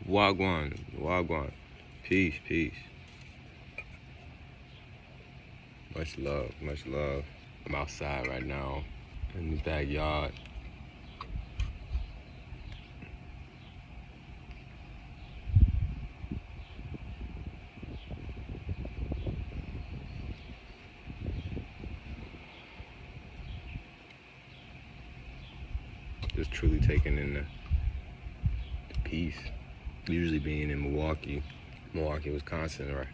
Wagwan, wagwan. Peace, peace. Much love, much love. I'm outside right now in the backyard. Just truly taking in the peace. Usually being in Milwaukee, Wisconsin, right?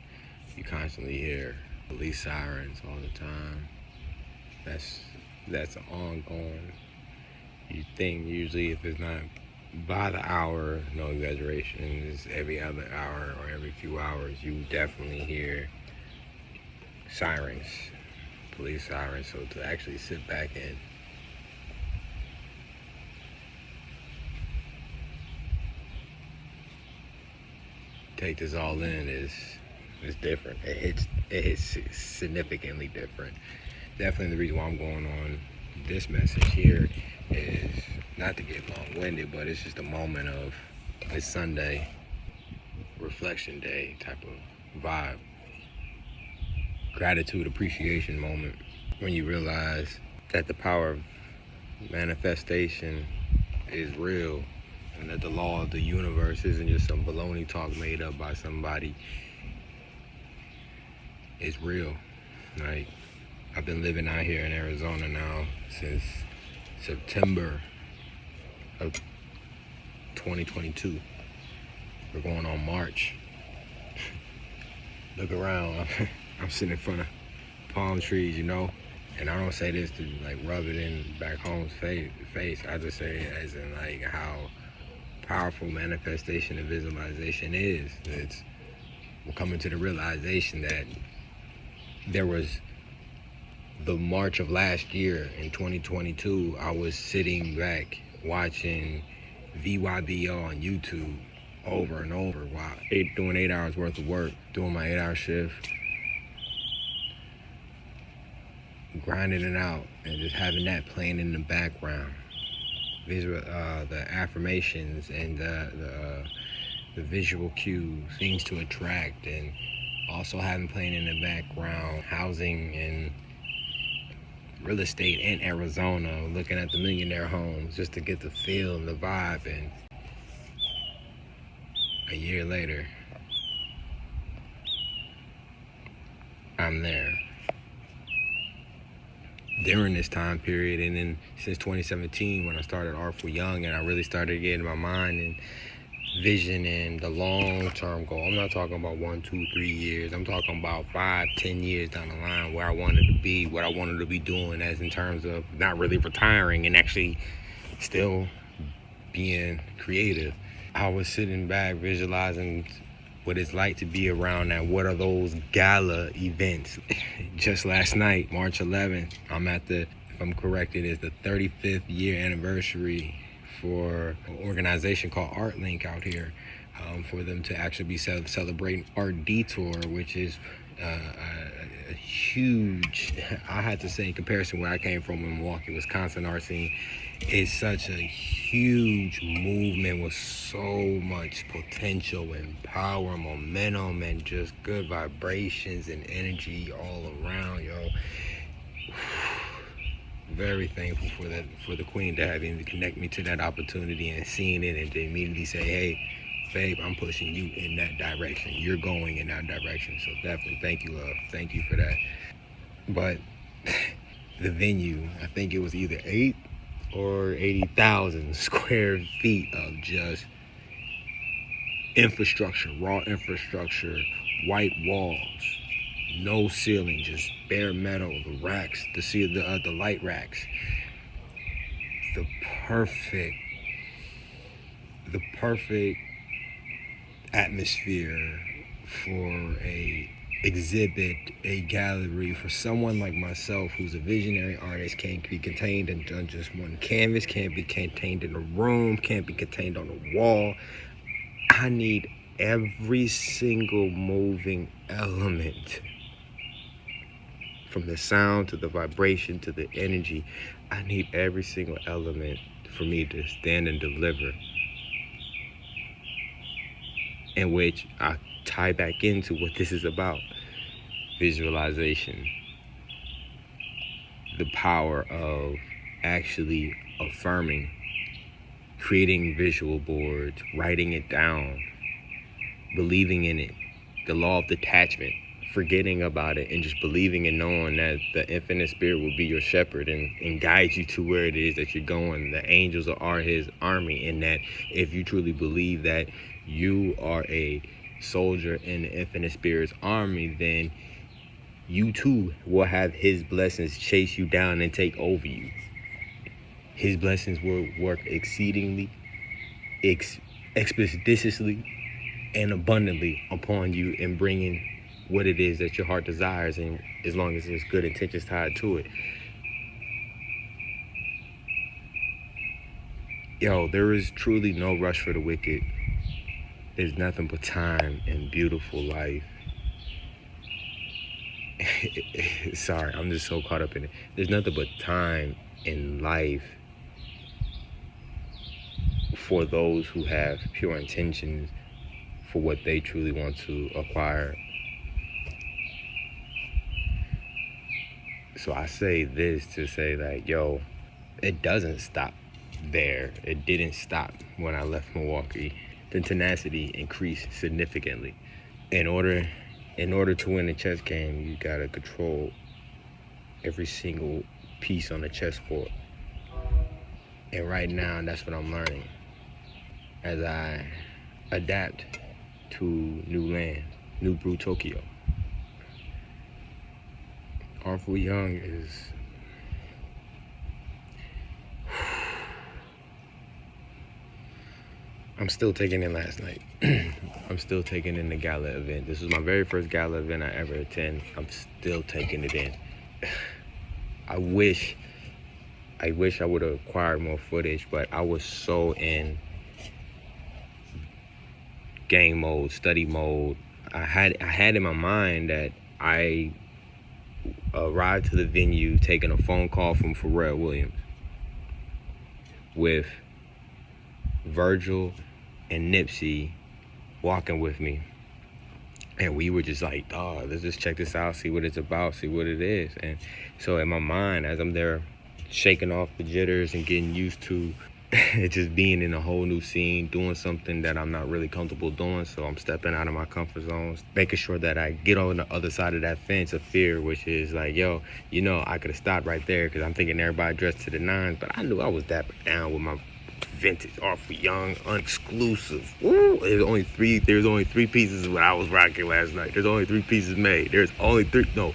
You constantly hear police sirens all the time. That's ongoing. You think usually if it's not by the hour, no exaggeration, it's every other hour or every few hours, you definitely hear sirens, police sirens. So to actually sit back and take this all in is different. It hits significantly different. Definitely the reason why I'm going on this message here is not to get long-winded, but it's just a moment of this Sunday reflection day type of vibe. Gratitude, appreciation moment when you realize that the power of manifestation is real and that the law of the universe isn't just some baloney talk made up by somebody. It's real. Like, I've been living out here in Arizona now since September of 2022. We're going on March. Look around. I'm sitting in front of palm trees, you know? And I don't say this to like rub it in back home's face. I just say it as in like how powerful manifestation and visualization is. We're coming to the realization that there was the March of last year in 2022, I was sitting back watching VYBO on YouTube over and over while doing 8 hours worth of work, doing my 8-hour shift, grinding it out and just having that playing in the background. These were the affirmations and the visual cues, things to attract, and also having playing in the background housing and real estate in Arizona, looking at the millionaire homes just to get the feel and the vibe. And a year later, I'm there. During this time period, and then since 2017 when I started Artful Young and I really started getting my mind and vision and the long-term goal. I'm not talking about 1, 2, 3 years. I'm talking about 5, 10 years down the line where I wanted to be, what I wanted to be doing, as in terms of not really retiring and actually still being creative. I was sitting back visualizing what it's like to be around that. What are those Gala events? Just last night, March 11th, I'm at the, if I'm correct, it is the 35th year anniversary for an organization called ARTLINK out here, for them to actually be celebrating ARTDETOUR, which is a huge, I had to say, in comparison where I came from in Milwaukee, Wisconsin, art scene, is such a huge movement with so much potential and power, momentum, and just good vibrations and energy all around, yo. Very thankful for the queen to have even connect me to that opportunity and seeing it and to immediately say, hey, babe, I'm pushing you in that direction. You're going in that direction. So definitely thank you, love. Thank you for that. But the venue, I think it was either 8 or 80,000 square feet of just infrastructure, raw infrastructure, white walls, no ceiling, just bare metal, the racks, the light racks, the perfect atmosphere for a exhibit, a gallery, for someone like myself who's a visionary artist, can't be contained in just one canvas, can't be contained in a room, can't be contained on a wall. I need every single moving element, from the sound to the vibration to the energy. I need every single element for me to stand and deliver. in which I tie back into what this is about. Visualization. The power of actually affirming, creating visual boards, writing it down, believing in it, the law of detachment, forgetting about it and just believing and knowing that the infinite spirit will be your shepherd and guide you to where it is that you're going. The angels are his army, and that if you truly believe that you are a soldier in the infinite spirit's army, then you too will have his blessings chase you down and take over you. His blessings will work exceedingly, expeditiously, and abundantly upon you in bringing what it is that your heart desires, and as long as there's good intentions tied to it. Yo, there is truly no rush for the wicked. There's nothing but time and beautiful life. Sorry, I'm just so caught up in it. There's nothing but time in life for those who have pure intentions for what they truly want to acquire. So I say this to say that, yo, it doesn't stop there. It didn't stop when I left Milwaukee. The tenacity increased significantly. In order to win a chess game, you gotta control every single piece on the chessboard. And right now, that's what I'm learning as I adapt to new land, New Brew Tokyo. Artful Young is I'm still taking in last night. I'm still taking in the Gala event. This was my very first Gala event I ever attend. I'm still taking it in. I wish I would have acquired more footage, but I was so in game mode, study mode. I had in my mind that I arrived to the venue taking a phone call from Pharrell Williams with Virgil and Nipsey walking with me, and we were just like, oh, let's just check this out, see what it's about, see what it is. And so in my mind, as I'm there shaking off the jitters and getting used to just being in a whole new scene, doing something that I'm not really comfortable doing, so I'm stepping out of my comfort zones, making sure that I get on the other side of that fence of fear, which is like, yo, you know, I could have stopped right there because I'm thinking everybody dressed to the nines, but I knew I was dapper down with my vintage Artful Young unexclusive. Ooh, there's only three pieces of what I was rocking last night. There's only 3 pieces made. There's only 3. No,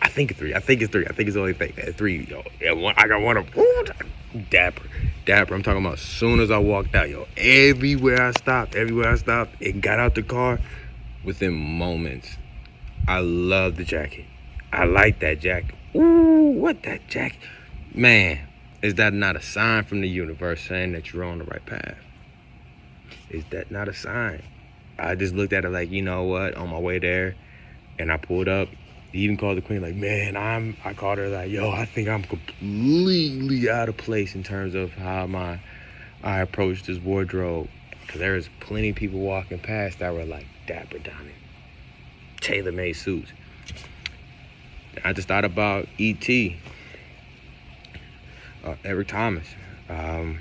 I think it's 3. I think it's only 3. Yo, yeah, I got one of them. Ooh, dapper. I'm talking about as soon as I walked out, yo, everywhere I stopped and got out the car, within moments, I love the jacket. I like that jacket. Ooh, what that jacket, man. Is that not a sign from the universe saying that you're on the right path? Is that not a sign? I just looked at it like, you know what, on my way there, and I pulled up. He even called the queen like, man, I called her like, yo, I think I'm completely out of place in terms of how I approach this wardrobe. Because there was plenty of people walking past that were like dapper down in tailor-made suits. I just thought about E.T., Eric Thomas, and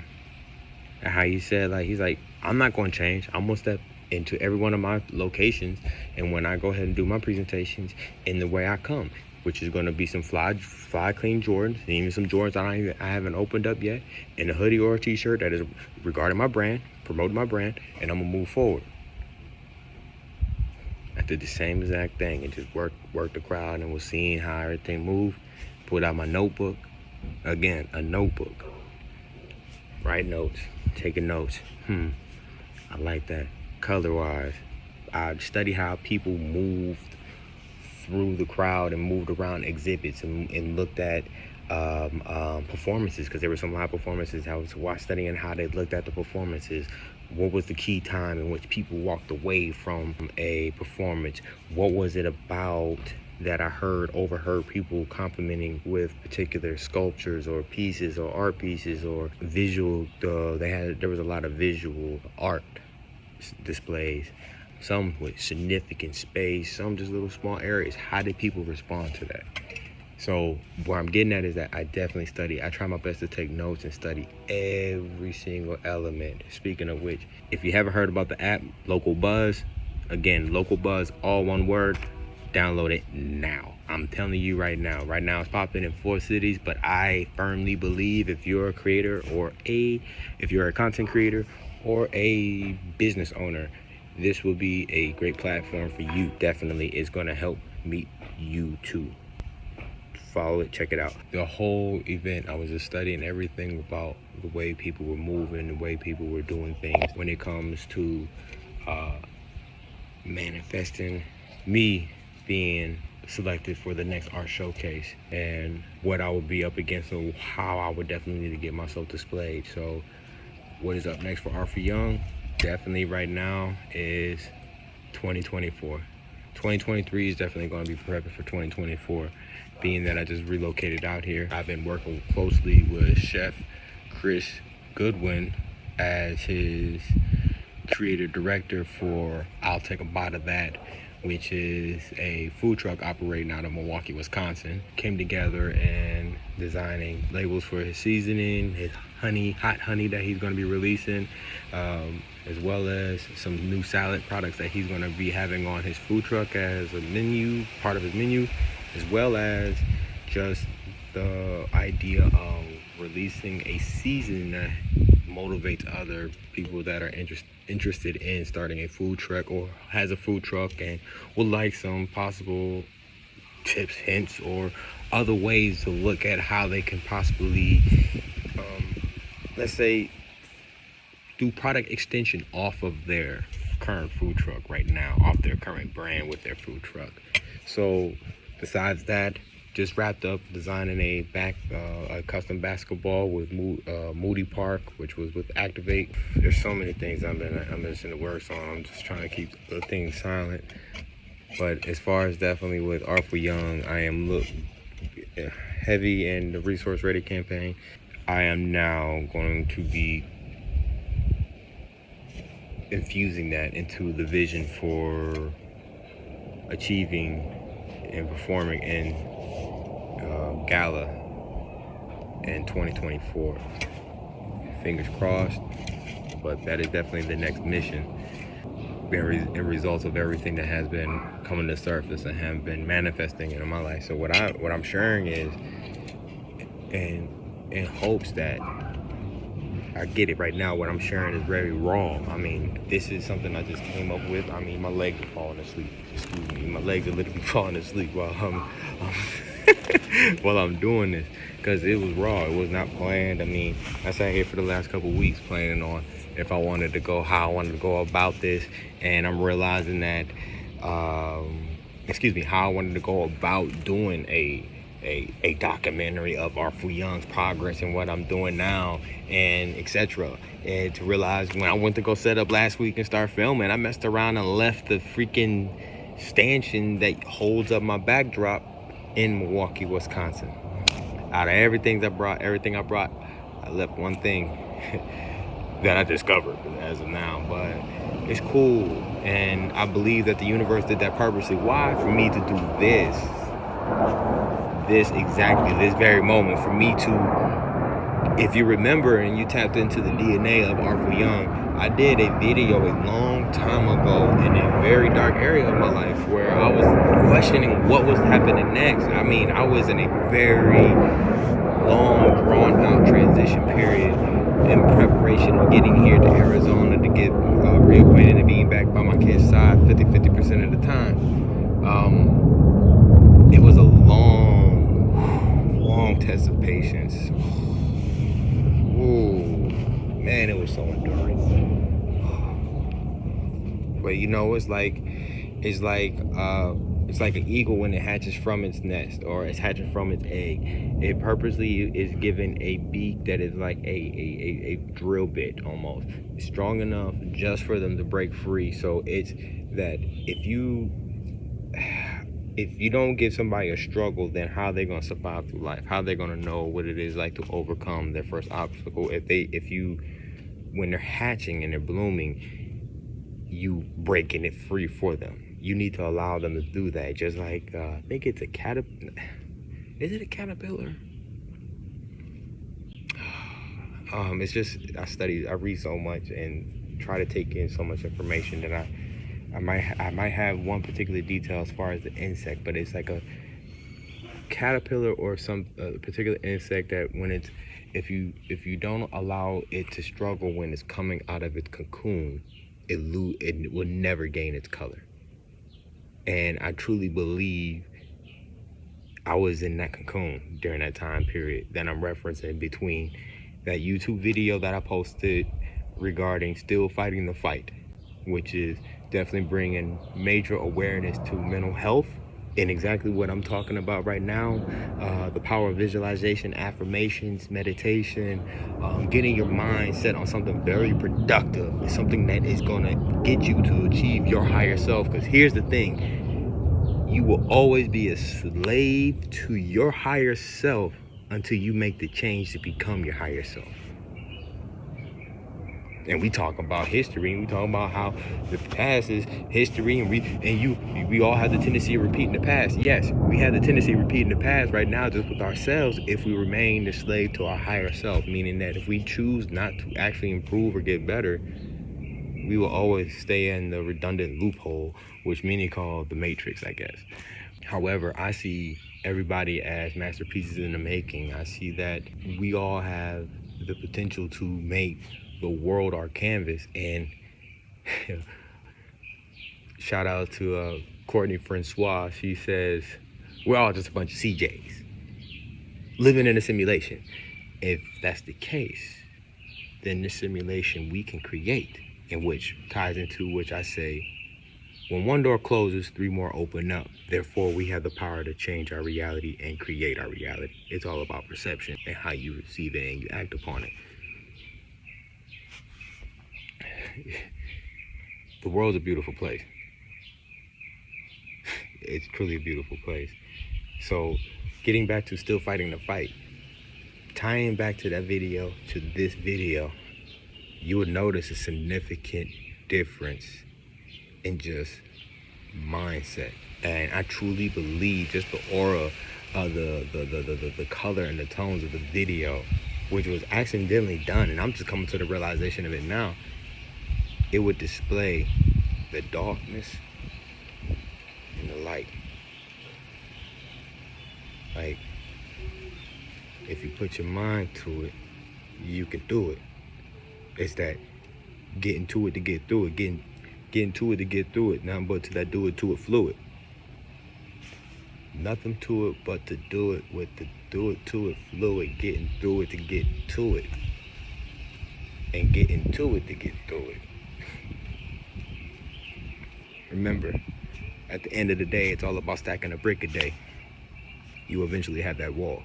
how he said, like, he's like, I'm not going to change. I'm going to step into every one of my locations, and when I go ahead and do my presentations in the way I come, which is going to be some fly clean Jordans, and even some Jordans I haven't opened up yet, and a hoodie or a t-shirt that is regarding my brand, promoting my brand, and I'm going to move forward. I did the same exact thing and just worked the crowd and was seeing how everything moved. Pulled out my notebook. Again, a notebook. Write notes, taking notes. I like that. Color-wise, I studied how people moved through the crowd and moved around exhibits and looked at performances, because there were some live performances. I was studying how they looked at the performances. What was the key time in which people walked away from a performance? What was it about that I overheard people complimenting with particular sculptures or pieces or art pieces or visual? There was a lot of visual art displays, some with significant space, some just little small areas. How did people respond to that? So what I'm getting at is that I definitely study. I try my best to take notes and study every single element. Speaking of which, if you haven't heard about the app, Local Buzz, again, Local Buzz, all one word, download it now. I'm telling you right now. Right now it's popping in 4 cities, but I firmly believe if you're a creator if you're a content creator or a business owner, this will be a great platform for you. Definitely is gonna help meet you too. Follow it, check it out. The whole event, I was just studying everything about the way people were moving, the way people were doing things when it comes to manifesting, me being selected for the next art showcase, and what I would be up against and how I would definitely need to get myself displayed. So what is up next for Art for Young? Definitely right now is 2024. 2023 is definitely going to be prepping for 2024. Being that I just relocated out here, I've been working closely with Chef Chris Goodwin as his creative director for I'll Take a Bite of That, which is a food truck operating out of Milwaukee, Wisconsin. Came together and designing labels for his seasoning, his hot honey that he's going to be releasing, as well as some new salad products that he's going to be having on his food truck as a menu, part of his menu, as well as just the idea of releasing a season that motivates other people that are interested in starting a food truck or has a food truck and would like some possible tips, hints, or other ways to look at how they can possibly, let's say, do product extension off of their current food truck right now, off their current brand with their food truck. So besides that, just wrapped up designing a custom basketball with Moody Park, which was with Activate. There's so many things I'm just in the works on. I'm just trying to keep the things silent. But as far as definitely with Art for Young, I am heavy in the Resource Ready campaign. I am now going to be infusing that into the vision for achieving and performing in Gala in 2024. Fingers crossed, but that is definitely the next mission. In results of everything that has been coming to surface and have been manifesting in my life. So what I'm sharing is in hopes that I get it right now. What I'm sharing is very raw. I mean, this is something I just came up with. I mean, my legs are falling asleep. Excuse me, my legs are literally falling asleep while I'm doing this, because it was raw. It was not planned. I mean, I sat here for the last couple weeks planning on if I wanted to go, how I wanted to go about this, and I'm realizing that, how I wanted to go about doing a documentary of Art for Young's progress and what I'm doing now, and etc. And to realize when I went to go set up last week and start filming, I messed around and left the freaking stanchion that holds up my backdrop in Milwaukee, Wisconsin. Out of everything I brought, I left one thing that I discovered as of now, but it's cool, and I believe that the universe did that purposely. Why? For me to do this very moment, for me to, if you remember and you tapped into the DNA of Art for Young, I did a video a long time ago in a very dark area of my life where I was questioning what was happening next. I mean, I was in a very long, drawn out transition period in preparation of getting here to Arizona to get reacquainted and being back by my kid's side 50% of the time. It was a long test of patience. Ooh, man, it was so enduring. But you know, it's like an eagle when it hatches from its nest, or it's hatching from its egg. It purposely is given a beak that is like a drill bit almost. It's strong enough just for them to break free. So it's that if you don't give somebody a struggle, then how are they going to survive through life? How are they going to know what it is like to overcome their first obstacle? When they're hatching and they're blooming, you breaking it free for them. You need to allow them to do that. Just like, I think it's a caterpillar. Is it a caterpillar? It's just, I read so much and try to take in so much information that I might have one particular detail as far as the insect, but it's like a caterpillar or some particular insect that when it's, if you don't allow it to struggle when it's coming out of its cocoon, it will never gain its color. And I truly believe I was in that cocoon during that time period that I'm referencing between that YouTube video that I posted regarding still fighting the fight, which is definitely bringing major awareness to mental health and exactly what I'm talking about right now. The power of visualization, affirmations, meditation, getting your mind set on something very productive, something that is gonna get you to achieve your higher self. Because here's the thing, you will always be a slave to your higher self until you make the change to become your higher self. And we talk about history, and we talk about how the past is history, and we all have the tendency of repeating the past. Yes, we have the tendency of repeating the past right now just with ourselves if we remain the slave to our higher self, meaning that if we choose not to actually improve or get better, we will always stay in the redundant loophole, which many call the matrix, I guess. However, I see everybody as masterpieces in the making. I see that we all have the potential to make the world our canvas. And shout out to Courtney Francois. She says, we're all just a bunch of CJs living in a simulation. If that's the case, then this simulation we can create, in which ties into which I say, when one door closes, 3 more open up. Therefore, we have the power to change our reality and create our reality. It's all about perception and how you receive it and you act upon it. The world's a beautiful place. It's truly a beautiful place. So, getting back to still fighting the fight, tying back to that video, to this video, you would notice a significant difference in just mindset. And I truly believe just the aura of the color and the tones of the video, which was accidentally done, and I'm just coming to the realization of it now, it would display the darkness and the light. Like, if you put your mind to it, you can do it. It's that getting to it to get through it, getting to it to get through it. Nothing but to that do it to it fluid. Nothing to it but to do it with the do it to it fluid, getting through it to get to it, and getting to it to get through it. Remember, at the end of the day, it's all about stacking a brick a day. You eventually have that wall.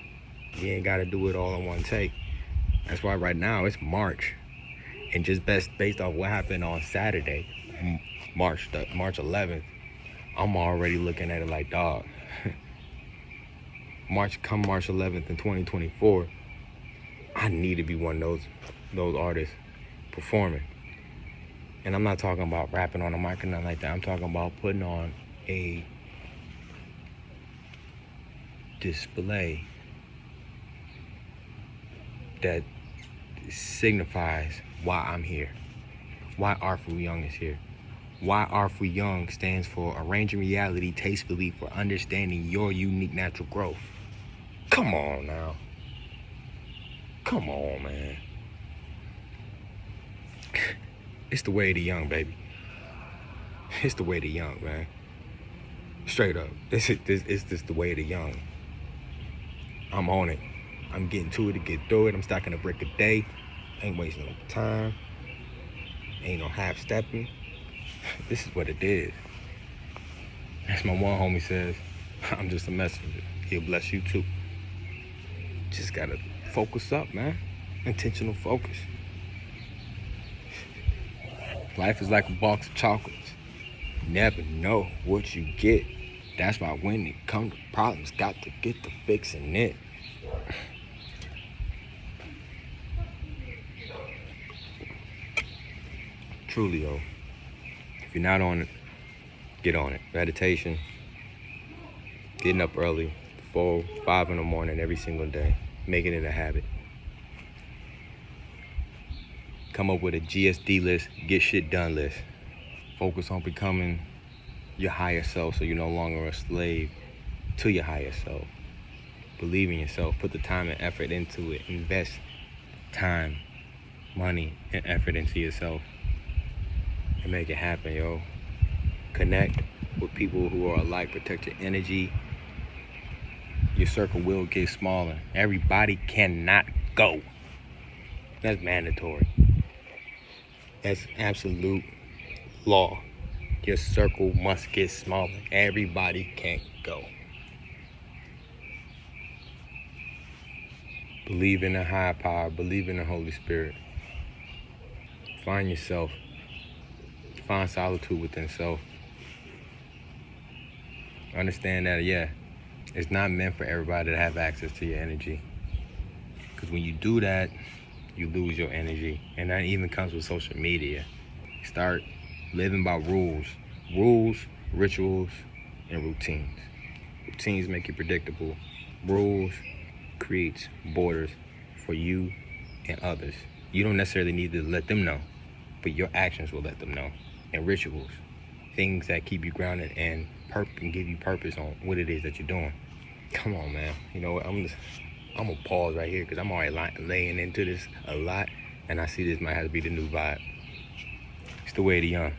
You ain't got to do it all in one take. That's why right now it's March. And just based off what happened on Saturday, March 11th, I'm already looking at it like, dog, March 11th in 2024, I need to be one of those artists performing. And I'm not talking about rapping on a mic or nothing like that. I'm talking about putting on a display that signifies why I'm here, why Artful Young is here, why Artful Young stands for arranging reality tastefully for understanding your unique natural growth. Come on now. Come on, man. It's the way of the young, baby. It's the way of the young, man. Straight up. It's just the way of the young. I'm on it. I'm getting to it to get through it. I'm stacking a brick a day. Ain't wasting no time. Ain't no half-stepping. This is what it is. As my one homie says, I'm just a messenger. He'll bless you too. Just gotta focus up, man. Intentional focus. Life is like a box of chocolates. You never know what you get. That's why when it comes to problems, got to get to fixing it. Truly, yo. If you're not on it, get on it. Meditation, getting up early, 4, 5 in the morning every single day, making it a habit. Come up with a GSD list, get shit done list. Focus on becoming your higher self so you're no longer a slave to your higher self. Believe in yourself. Put the time and effort into it. Invest time, money, and effort into yourself. And make it happen, yo. Connect with people who are alike. Protect your energy. Your circle will get smaller. Everybody cannot go. That's mandatory. That's absolute law. Your circle must get smaller. Everybody can't go. Believe in a higher power. Believe in the Holy Spirit. Find yourself. Find solitude within self. Understand that, yeah, it's not meant for everybody to have access to your energy. Because when you do that, you lose your energy. And that even comes with social media. Start living by rules. Rules, rituals, and routines. Routines make you predictable. Rules creates borders for you and others. You don't necessarily need to let them know, but your actions will let them know. And rituals, things that keep you grounded and give you purpose on what it is that you're doing. Come on, man. You know what? I'm gonna pause right here because I'm already laying into this a lot, and I see this might have to be the new vibe. It's the way of the young.